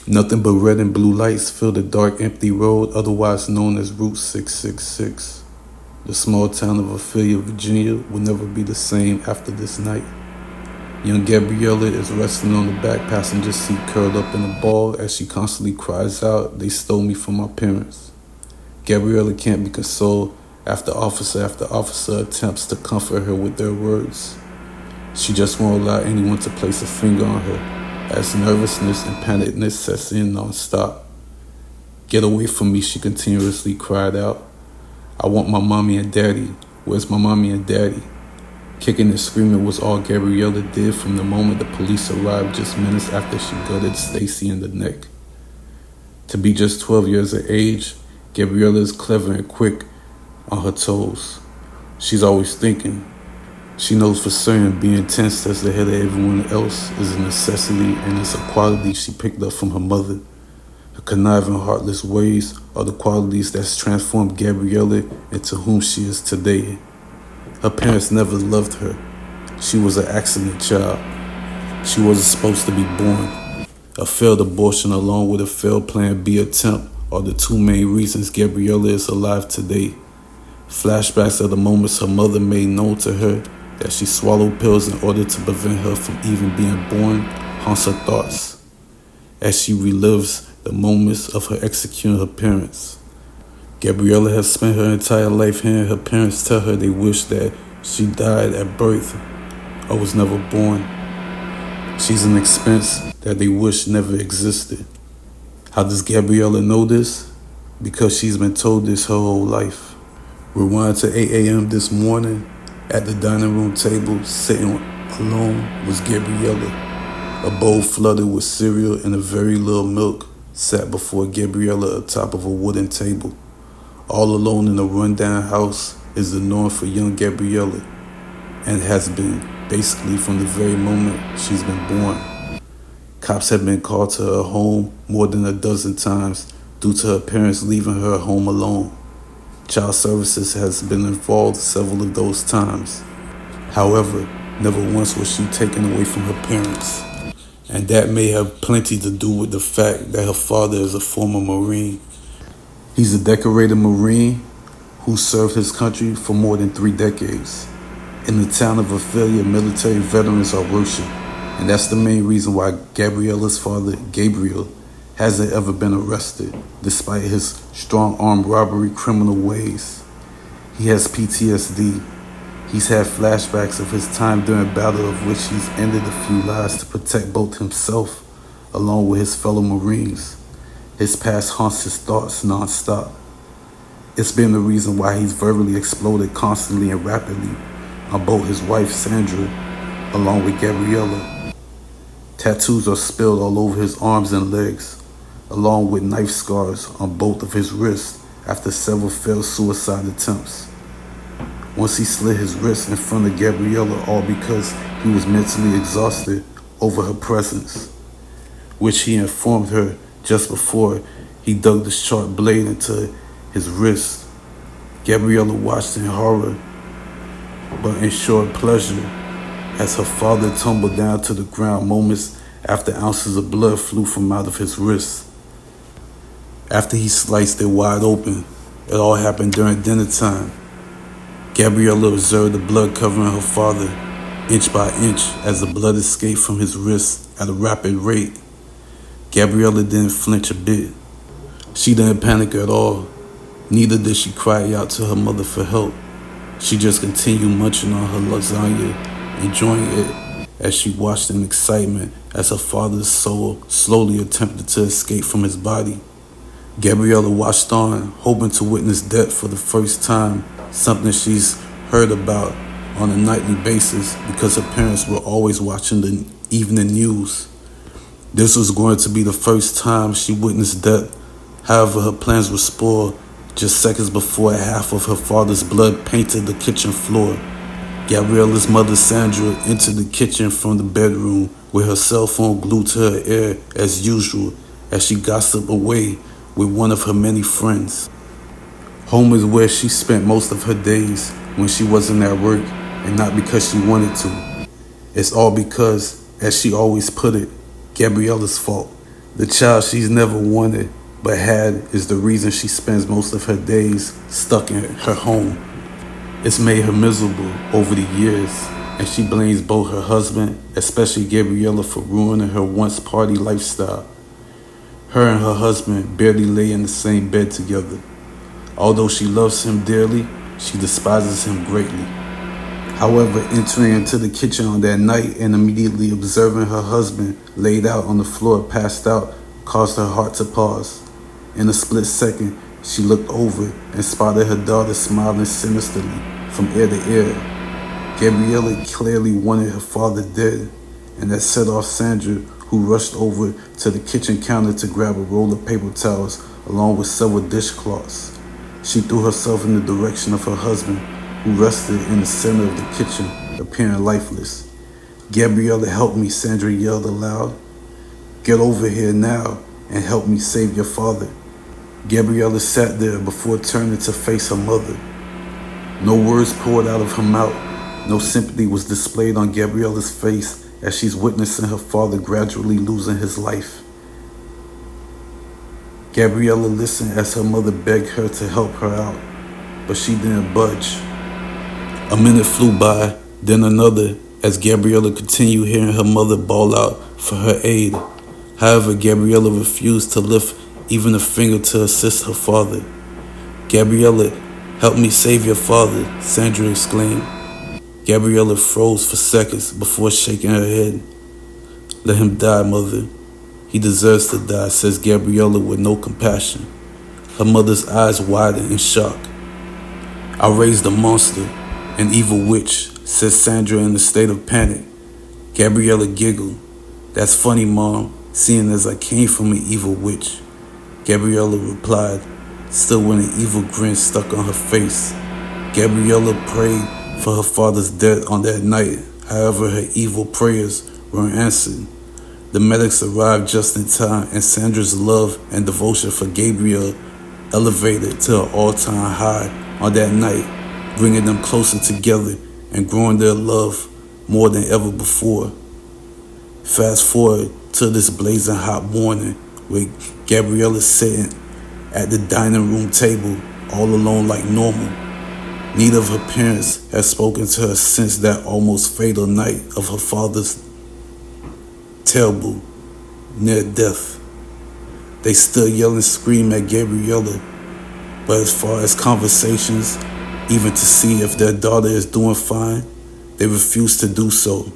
Nothing but red and blue lights fill the dark, empty road, otherwise known as Route 666. The small town of Ophelia, Virginia, will never be the same after this night. Young Gabriela is resting on the back passenger seat, curled up in a ball as she constantly cries out, "They stole me from my parents." Gabriela can't be consoled after officer attempts to comfort her with their words. She just won't allow anyone to place a finger on her, as nervousness and panicness sets in non-stop. "Get away from me," she continuously cried out. "I want my mommy and daddy. Where's my mommy and daddy?" Kicking and screaming was all Gabriela did from the moment the police arrived just minutes after she gutted Stacy in the neck. To be just 12 years of age, Gabriela is clever and quick on her toes. She's always thinking. She knows for certain being tense as the head of everyone else is a necessity, and it's a quality she picked up from her mother. Her conniving, heartless ways are the qualities that's transformed Gabriela into whom she is today. Her parents never loved her. She was an accident child. She wasn't supposed to be born. A failed abortion along with a failed Plan B attempt are the two main reasons Gabriela is alive today. Flashbacks of the moments her mother made known to her that she swallowed pills in order to prevent her from even being born haunts her thoughts as she relives the moments of her executing her parents. Gabriela has spent her entire life hearing her parents tell her they wish that she died at birth or was never born. She's an expense that they wish never existed. How does Gabriela know this? Because she's been told this her whole life. Rewind to 8 a.m. this morning. At the dining room table, sitting alone, was Gabriela. A bowl flooded with cereal and a very little milk sat before Gabriela atop of a wooden table. All alone in a rundown house is the norm for young Gabriela, and has been basically from the very moment she's been born. Cops have been called to her home more than a dozen times due to her parents leaving her home alone. Child Services has been involved several of those times. However, never once was she taken away from her parents. And that may have plenty to do with the fact that her father is a former Marine. He's a decorated Marine who served his country for more than 3 decades. In the town of Ophelia, military veterans are worshipped. And that's the main reason why Gabriela's father, Gabriel, hasn't ever been arrested, despite his strong armed robbery criminal ways. He has PTSD. He's had flashbacks of his time during battle, of which he's ended a few lives to protect both himself along with his fellow Marines. His past haunts his thoughts non-stop. It's been the reason why he's verbally exploded constantly and rapidly on both his wife, Sandra, along with Gabriela. Tattoos are spilled all over his arms and legs, along with knife scars on both of his wrists after several failed suicide attempts. Once he slit his wrist in front of Gabriela, all because he was mentally exhausted over her presence, which he informed her just before he dug the sharp blade into his wrist. Gabriela watched in horror, but ensured pleasure, as her father tumbled down to the ground moments after ounces of blood flew from out of his wrist. After he sliced it wide open, it all happened during dinner time. Gabriela observed the blood covering her father, inch by inch, as the blood escaped from his wrist at a rapid rate. Gabriela didn't flinch a bit. She didn't panic at all. Neither did she cry out to her mother for help. She just continued munching on her lasagna, enjoying it as she watched in excitement as her father's soul slowly attempted to escape from his body. Gabriela watched on, hoping to witness death for the first time, something she's heard about on a nightly basis because her parents were always watching the evening news. This was going to be the first time she witnessed death. However, her plans were spoiled Just seconds before half of her father's blood painted the kitchen floor, Gabrielas mother Sandra entered the kitchen from the bedroom with her cell phone glued to her ear as usual as she gossiped away with one of her many friends. Home is where she spent most of her days when she wasn't at work, and not because she wanted to. It's all because, as she always put it, Gabriela's fault. The child she's never wanted but had is the reason she spends most of her days stuck in her home. It's made her miserable over the years, and she blames both her husband, especially Gabriela, for ruining her once party lifestyle. Her and her husband barely lay in the same bed together. Although she loves him dearly, she despises him greatly. However, entering into the kitchen on that night and immediately observing her husband laid out on the floor passed out caused her heart to pause. In a split second, she looked over and spotted her daughter smiling sinisterly from ear to ear. Gabriela clearly wanted her father dead, and that set off Sandra, who rushed over to the kitchen counter to grab a roll of paper towels along with several dishcloths. She threw herself in the direction of her husband, who rested in the center of the kitchen, appearing lifeless. "Gabriela, help me," Sandra yelled aloud. "Get over here now and help me save your father." Gabriela sat there before turning to face her mother. No words poured out of her mouth. No sympathy was displayed on Gabriela's face as she's witnessing her father gradually losing his life. Gabriela listened as her mother begged her to help her out, but she didn't budge. A minute flew by, then another, as Gabriela continued hearing her mother bawl out for her aid. However, Gabriela refused to lift even a finger to assist her father. "Gabriela, help me save your father," Sandra exclaimed. Gabriela froze for seconds before shaking her head. "Let him die, mother. He deserves to die," says Gabriela with no compassion. Her mother's eyes widened in shock. "I raised a monster, an evil witch," says Sandra in a state of panic. Gabriela giggled. "That's funny, Mom, seeing as I came from an evil witch." Gabriela replied, still with an evil grin stuck on her face. Gabriela prayed for her father's death on that night. However, her evil prayers weren't answered. The medics arrived just in time, and Sandra's love and devotion for Gabriela elevated to an all-time high on that night, bringing them closer together and growing their love more than ever before. Fast forward to this blazing hot morning with Gabriela sitting at the dining room table all alone like normal. Neither of her parents had spoken to her since that almost fatal night of her father's terrible near death. They still yell and scream at Gabriela, but as far as conversations, even to see if their daughter is doing fine, they refuse to do so.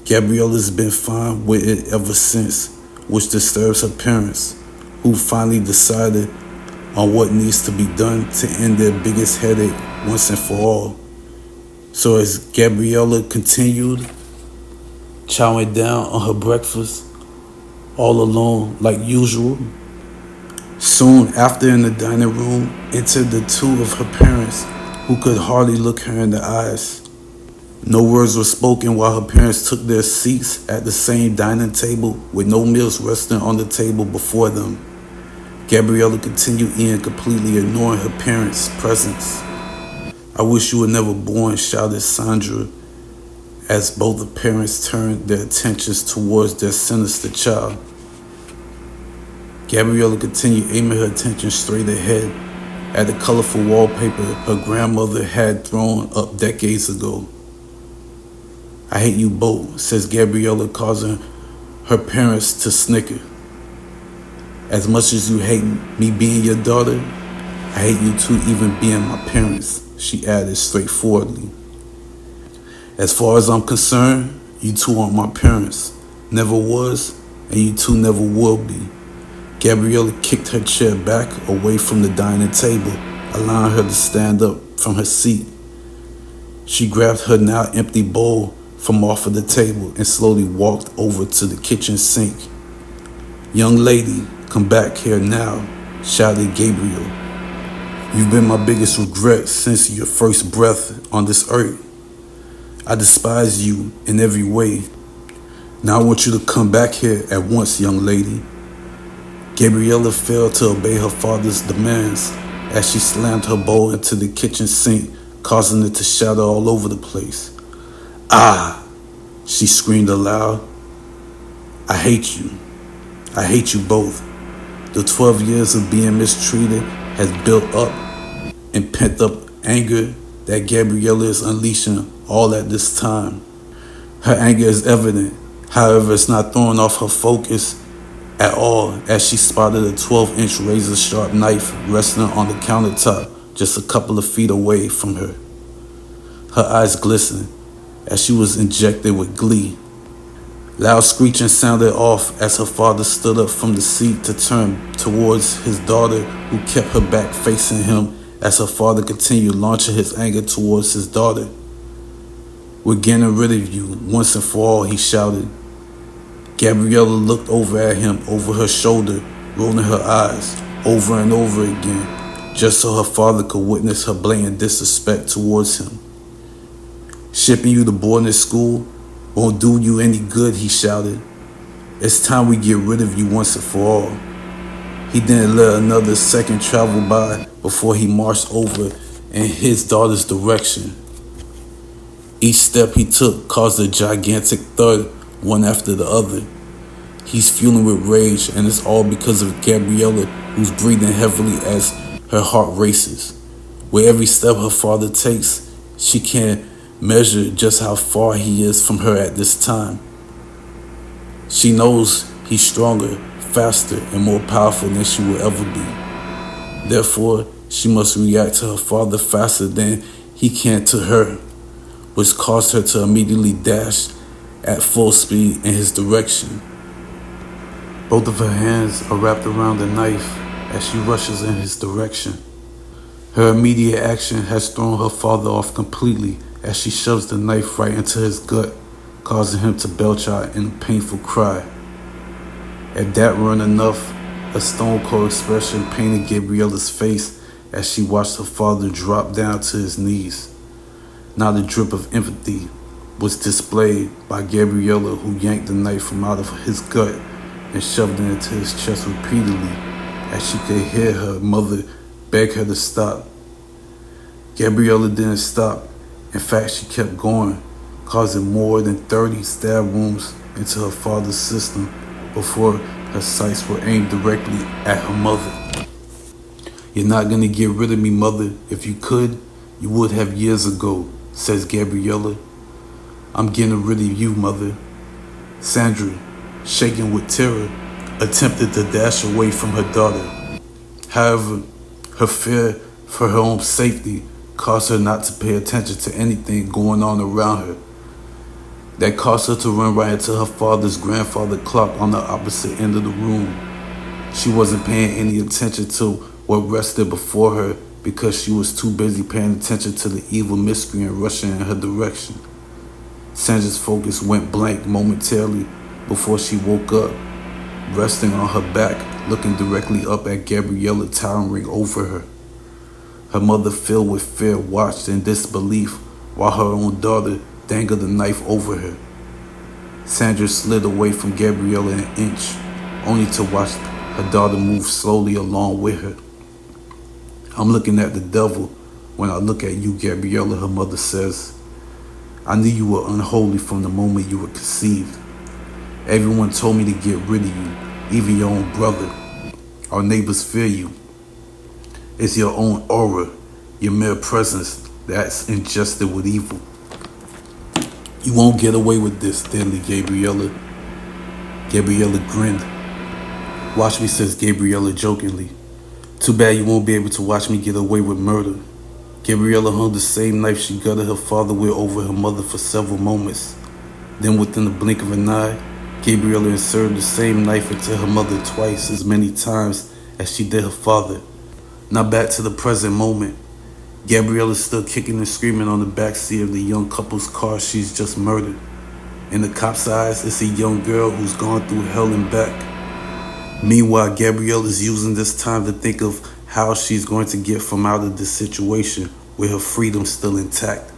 Gabriela's been fine with it ever since, which disturbs her parents, who finally decided on what needs to be done to end their biggest headache once and for all. So as Gabriela continued chowing down on her breakfast, all alone like usual, soon after in the dining room entered the two of her parents, who could hardly look her in the eyes. No words were spoken while her parents took their seats at the same dining table with no meals resting on the table before them. Gabriela continued eating, completely ignoring her parents' presence. "I wish you were never born," shouted Sandra, as both the parents turned their attentions towards their sinister child. Gabriela continued aiming her attention straight ahead at the colorful wallpaper her grandmother had thrown up decades ago. "I hate you both," says Gabriela, causing her parents to snicker. "As much as you hate me being your daughter, I hate you too even being my parents," she added straightforwardly. "As far as I'm concerned, you two aren't my parents. Never was, and you two never will be." Gabriela kicked her chair back away from the dining table, allowing her to stand up from her seat. She grabbed her now empty bowl from off of the table and slowly walked over to the kitchen sink. "Young lady, come back here now," shouted Gabriel. You've been my biggest regret since your first breath on this earth. I despise you in every way. Now I want you to come back here at once, young lady. Gabriela failed to obey her father's demands as she slammed her bowl into the kitchen sink, causing it to shatter all over the place. Ah, she screamed aloud. I hate you. I hate you both. The 12 years of being mistreated has built up and pent up anger that Gabriela is unleashing all at this time. Her anger is evident, however, it's not throwing off her focus at all as she spotted a 12-inch razor-sharp knife resting on the countertop just a couple of feet away from her. Her eyes glistened as she was injected with glee. Loud screeching sounded off as her father stood up from the seat to turn towards his daughter, who kept her back facing him as her father continued launching his anger towards his daughter. We're getting rid of you once and for all, he shouted. Gabriela looked over at him over her shoulder, rolling her eyes over and over again, just so her father could witness her blatant disrespect towards him. Shipping you to boarding school won't do you any good, he shouted. It's time we get rid of you once and for all. He didn't let another second travel by before he marched over in his daughter's direction. Each step he took caused a gigantic thud, one after the other. He's fueling with rage, and it's all because of Gabriela, who's breathing heavily as her heart races. With every step her father takes, she can't measure just how far he is from her at this time. She knows he's stronger, faster, and more powerful than she will ever be. Therefore, she must react to her father faster than he can to her, which caused her to immediately dash at full speed in his direction. Both of her hands are wrapped around the knife as she rushes in his direction. Her immediate action has thrown her father off completely as she shoves the knife right into his gut, causing him to belch out in a painful cry. If that weren't enough, a stone-cold expression painted Gabriela's face as she watched her father drop down to his knees. Not a drip of empathy was displayed by Gabriela, who yanked the knife from out of his gut and shoved it into his chest repeatedly as she could hear her mother beg her to stop. Gabriela didn't stop. In fact, she kept going, causing more than 30 stab wounds into her father's system before her sights were aimed directly at her mother. You're not gonna get rid of me, mother. If you could, you would have years ago, says Gabriela. I'm getting rid of you, mother. Sandra, shaking with terror, attempted to dash away from her daughter. However, her fear for her own safety caused her not to pay attention to anything going on around her. That caused her to run right into her father's grandfather clock on the opposite end of the room. She wasn't paying any attention to what rested before her because she was too busy paying attention to the evil miscreant rushing in her direction. Sandra's focus went blank momentarily before she woke up, resting on her back, looking directly up at Gabriela towering over her. Her mother, filled with fear, watched in disbelief while her own daughter dangled the knife over her. Sandra slid away from Gabriela an inch, only to watch her daughter move slowly along with her. I'm looking at the devil when I look at you, Gabriela, her mother says. I knew you were unholy from the moment you were conceived. Everyone told me to get rid of you, even your own brother. Our neighbors fear you. It's your own aura, your mere presence that's ingested with evil. You won't get away with this, deadly Gabriela. Gabriela grinned. Watch me, says Gabriela jokingly. Too bad you won't be able to watch me get away with murder. Gabriela hung the same knife she gutted her father with over her mother for several moments. Then within the blink of an eye, Gabriela inserted the same knife into her mother twice as many times as she did her father. Now back to the present moment. Gabriela stood kicking and screaming on the backseat of the young couple's car she's just murdered. In the cop's eyes, it's a young girl who's gone through hell and back. Meanwhile, Gabriela is using this time to think of how she's going to get from out of this situation with her freedom still intact.